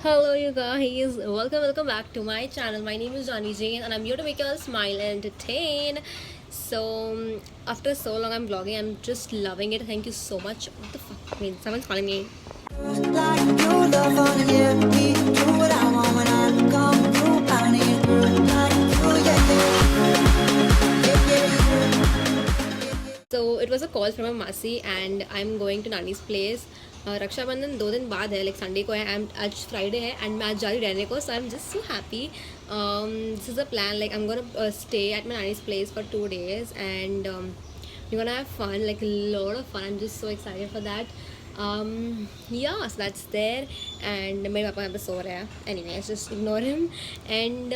Hello, you guys. Welcome back to my channel. My name is Johnny Jane, and I'm here to make you all smile and entertain. After so long, I'm vlogging. I'm just loving it. Thank you so much. What the fuck? I mean, someone's calling me. Like you love on yeah, me do what I want when I come through. I need good like you, So it was a call from a masi, and I'm going to Nani's place. Rakshabandhan 2 दिन बाद है, like Sunday को है and आज Friday है and मैं आज जा रही रहने को, so I am just so happy. This is a plan, like I am gonna stay at my नानी's place for 2 days and we're gonna have fun, like a lot of fun. I'm just so excited for that. Yeah, so that's there. And मेरे पापा यहाँ पे सो रहे हैं. Anyways, just ignore him. And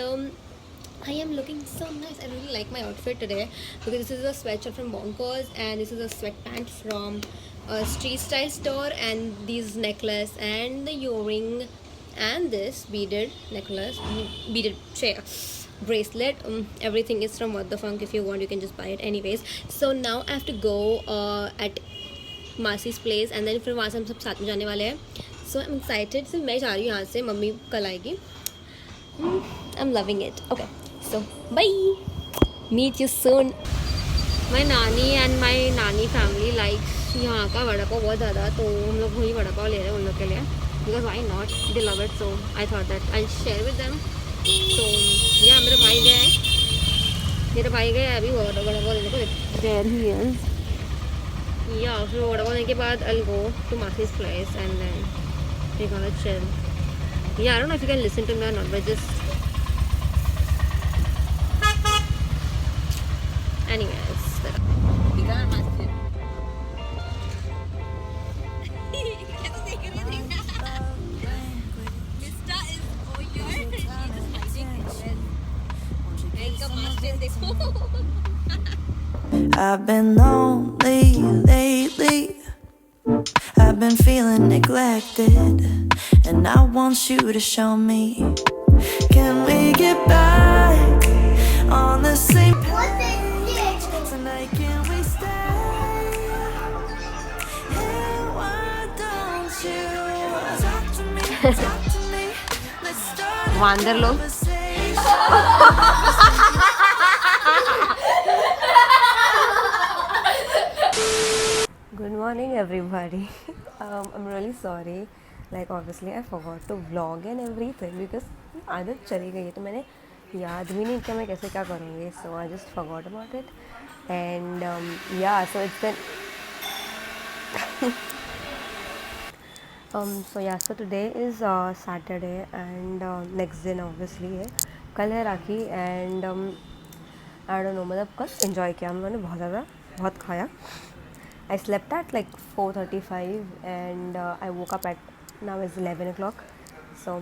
I am looking so nice. I really like my outfit today because this is a sweatshirt from Bonkers and this is a sweatpant from a street style store, and these necklace and the earring and this beaded necklace, beaded chair bracelet, everything is from What the Funk. If you want, you can just buy it. Anyways, so now I have to go at मासी's place and then फिर वहाँ से हम सब साथ में जाने वाले हैं. So I'm excited. सिर्फ मैं जा रही हूँ यहाँ से, मम्मी कल आएगी. I'm loving it. Okay, so bye. Meet you soon. My नानी and my नानी family likes यहाँ का वड़ा पाव बहुत ज़्यादा, तो हम लोग वही वड़ा पाव ले रहे हैं उन लोग के लिए. Because why not? They love it, so I thought that I'll share with them. So yeah, मेरे भाई गए अभी वड़ा पाव लेने को. There he is. Yeah, फिर वड़ा पाव लेने के बाद I'll go to Masi's place and then we're gonna chill. Yeah, I don't know if you can listen to me or not, but just anyways. I've been lonely lately. I've been feeling neglected, and I want you to show me. Can we get back on the same page tonight? Can we stay? Hey, why don't you talk to me? Talk to me. Let's start a वांदर लोग. conversation. Good morning, everybody. I'm really sorry. Like obviously I forgot to vlog and everything because आदत चली गई है, तो मैंने याद भी नहीं किया मैं कैसे क्या करूँगी. So I just forgot about it. And yeah, so it's been so today is Saturday and next दिन obviously है, कल है राखी. And I don't know, मतलब कल enjoy किया हम लोगों ने बहुत ज़्यादा, बहुत खाया. I slept at like 4:35 and I woke up at, now it's 11 o'clock, so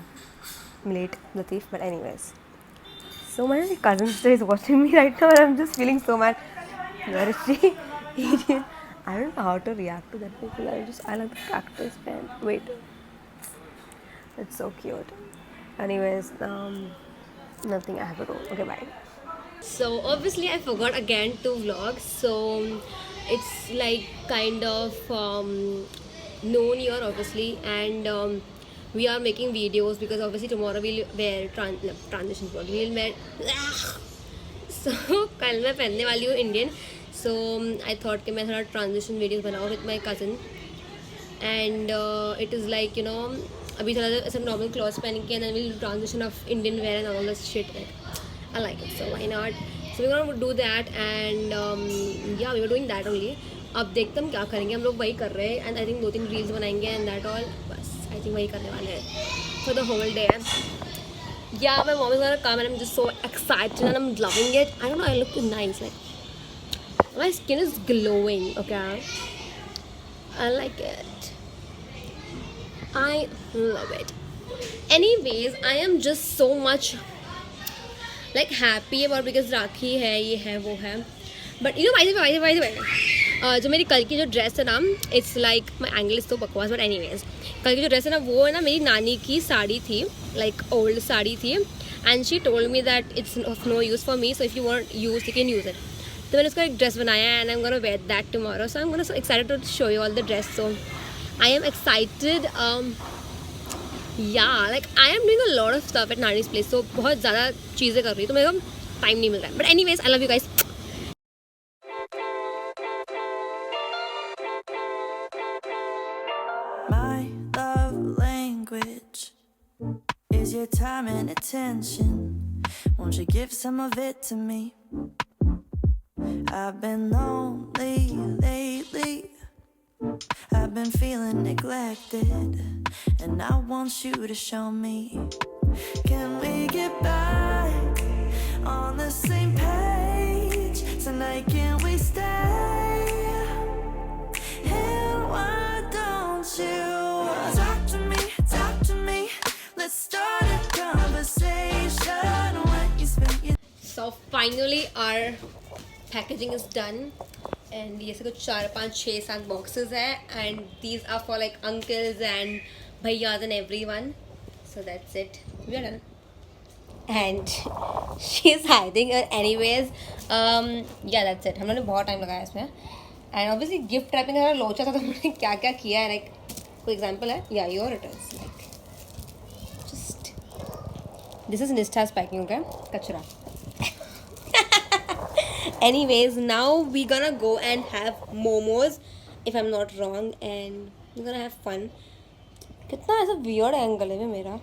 I'm late, Latif, but anyways. So my cousin is watching me right now and I'm just feeling so mad. Where is she? Idiot. I don't know how to react to that people. I like the cactus pen. Wait. It's so cute. Anyways, nothing, I have to do. Okay, bye. So obviously I forgot again to vlog, so it's like kind of known here obviously, and we are making videos because obviously tomorrow we'll wear transition vlog, we'll wear so कल मैं पहनने वाली हूँ Indian. So I thought कि मैं थोड़ा transition videos बनाऊँ with my cousin, and it is like, you know, अभी थोड़ा ऐसा normal clothes पहन के and then we'll transition of Indian wear and all this shit. Like I like it, so why not? So we're gonna do that and yeah, we were doing that only. अब देखते हम क्या करेंगे, हम लोग वही कर रहे हैं and I think 2-3 reels बनाएंगे and that all. बस I think वही करने वाले हैं for the whole day. Yeah, my mom is gonna come and I'm just so excited and I'm loving it. I don't know, I look nice, like my skin is glowing. Okay, I like it, I love it. Anyways, I am just so much like happy about because राखी है, ये है वो है. But you know, by the way, जो मेरी कल की जो ड्रेस है ना, it's like my angle is तो बकवास, बट एनीवेज कल की जो ड्रेस है ना, वो है ना मेरी नानी की साड़ी थी, लाइक ओल्ड साड़ी थी, and she told me that it's of no use for me, so if you want use you can use it. तो मैंने उसका एक ड्रेस बनाया and I am gonna wear that tomorrow. So I am gonna so excited to show you all the dress. So I am excited. Yeah, like I am doing a lot of stuff at Nani's place, so बहुत ज़्यादा चीज़ें कर रही हूँ तो मेरे को time नहीं मिल रहा है. But anyways, I love you guys. My love language is your time and attention. Won't you give some of it to me? I've been lonely lately. I've been feeling neglected, and I want you to show me. Can we get back on the same page tonight? Can we stay? And why don't you talk to me, talk to me? Let's start a conversation when you spend your So finally our packaging is done. And ये से कुछ 4, 5, 6, 7 boxes है. And these are for like uncles and bhaiyas and everyone. So that's it. We are done. And she's hiding it anyways. Yeah, that's it. हमने बहुत time लगाया इसमें. And obviously gift wrapping हमारा लोचा था तो हमने क्या क्या किया है. Like कोई example है? Yeah, here it is. Like just this is Nishta's packing, okay? Kachra. Anyways, now we're gonna go and have momos, if I'm not wrong, and we're gonna have fun. कितना ऐसा weird angle है मेरा.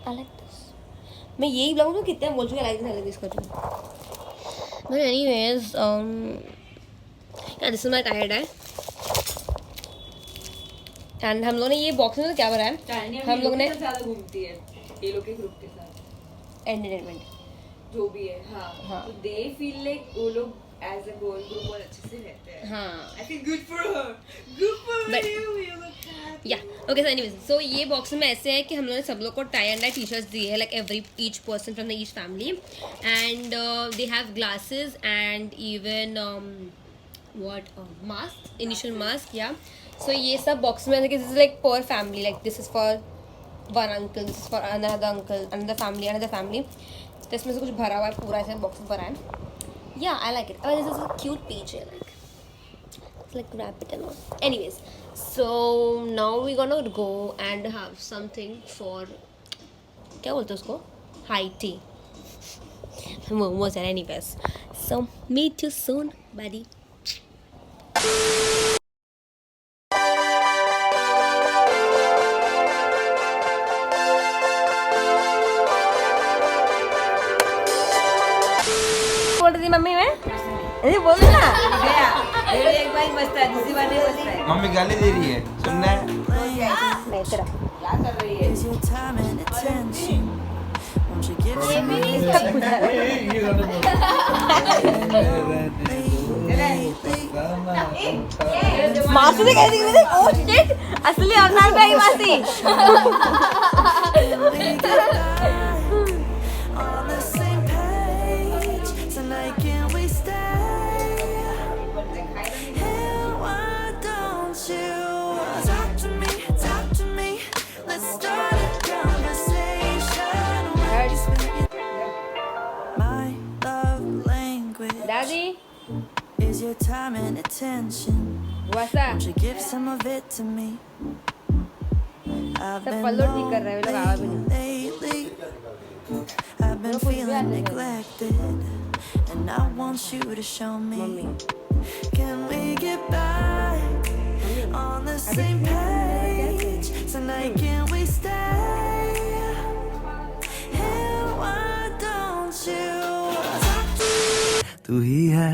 I like this. मैं यही blog में कितना बोल चुकी like this कर रही हूँ. But anyways, yeah, this is my tie dye. And हम लोगों ने ये बॉक्स में क्या भरा है? हम लोगों ने ज़्यादा घूमती है ये लोग के ग्रुप के साथ एंटरटेनमेंट. जो भी है. हाँ तो दे फील लाइक वो लोग एज अ गर्ल ग्रुप बहुत अच्छे से रहते हैं. हाँ. I feel good for her, good for But- you, you look happy. या ओके. सो एनीवेज, सो ये बॉक्स में ऐसे है कि हम लोगों ने सब लोग को tie and dye T shirts दिए हैं, like every each person from the each family. And they have glasses and even what mask, initial mask. या सो ये सब बॉक्स में this is like per family, like this is for one uncle, this is for another uncle, another family. तो इसमें से कुछ भरा हुआ है, पूरा ऐसे बॉक्स भरा है. या I like it. This is a cute page है, like like wrap it and all. Anyways, so now we're gonna go and have something for क्या बोलते हैं उसको, high tea. Momos and anyways, so meet you soon, buddy. बोल रही थी mummy मैं अरे बोल ना. मेरे एक बार बचता है, दूसरी बार नहीं बचता है. मम्मी गाली दे रही है, सुनना है. नहीं तेरा क्या कर रही है? is your time and attention. Won't you give ये some भी of it सब कुछ है. मासी ने कह दी मुझे, ओह शिट, असली अवतार पे आई मासी. on the same page tonight? Can we stay? And why don't you talk to me, talk to me? Let's start a conversation. My love language दादी is your time and attention. वैसा Won't you give some of it to me? I've सब been पल्लो ठीक कर रहे हैं, वे लोग आवाज भी नहीं. lately. I've been feeling neglected, and I want you to show me. Can we get back on the same page tonight? Can we stay? And why don't you talk to me? तू ही है